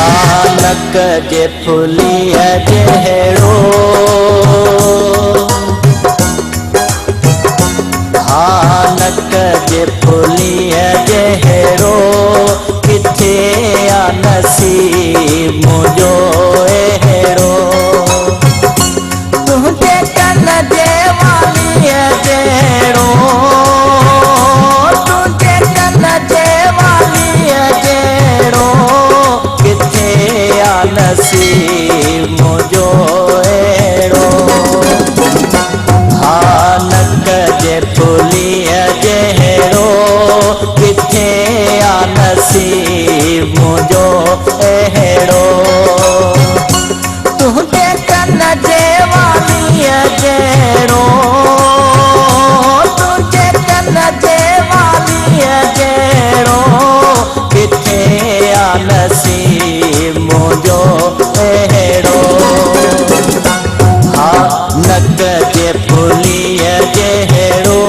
नक जे फुलीअ जहिड़ो नक जे फुलीअ जहिड़ो किथे आ नसीब मुंहिंजो अहिड़ो तुंहिंजे कन जे वालीअ जहिड़ो तुंहिंजे कन जे वालीअ जहिड़ो किथे आ नसीब मुंहिंजो अहिड़ो नक जे फुलीअ जहिड़ो किथे आ नसीब मुंहिंजो अहिड़ो तुंहिंजे कन जे वालीअ जहिड़ो तुंहिंजे कन जे वालीअ जहिड़ो किथे आ नसीब मुंहिंजो अहिड़ो नक जे फुलीअ जहिड़ो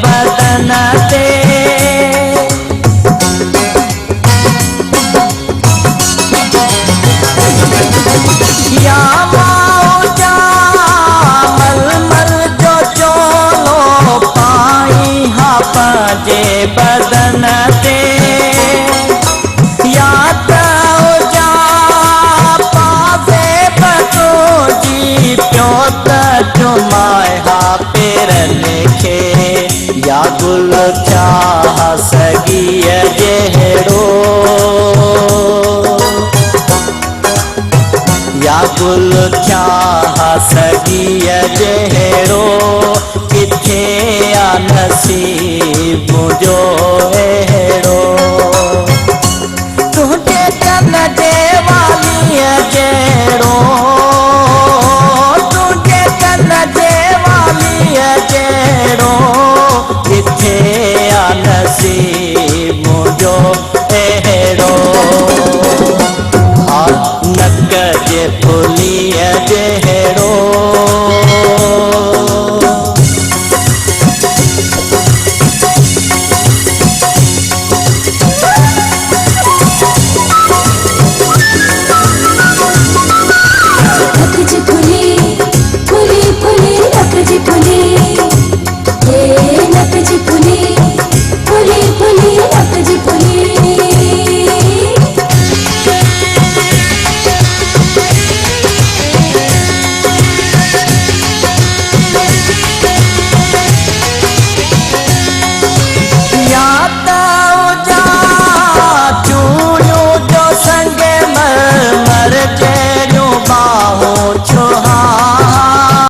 बदन ते या मौजा मलमल जो चोलो पाई हा पंहिंजे बदन ते या त जा पासे बतो जी पियो त चुमाए हा पेरनि खे या गुल चाह सगीअ जहिड़ो या गुल चाह सगीअ जहिड़ो किथे आ नसीब मुंहिंजो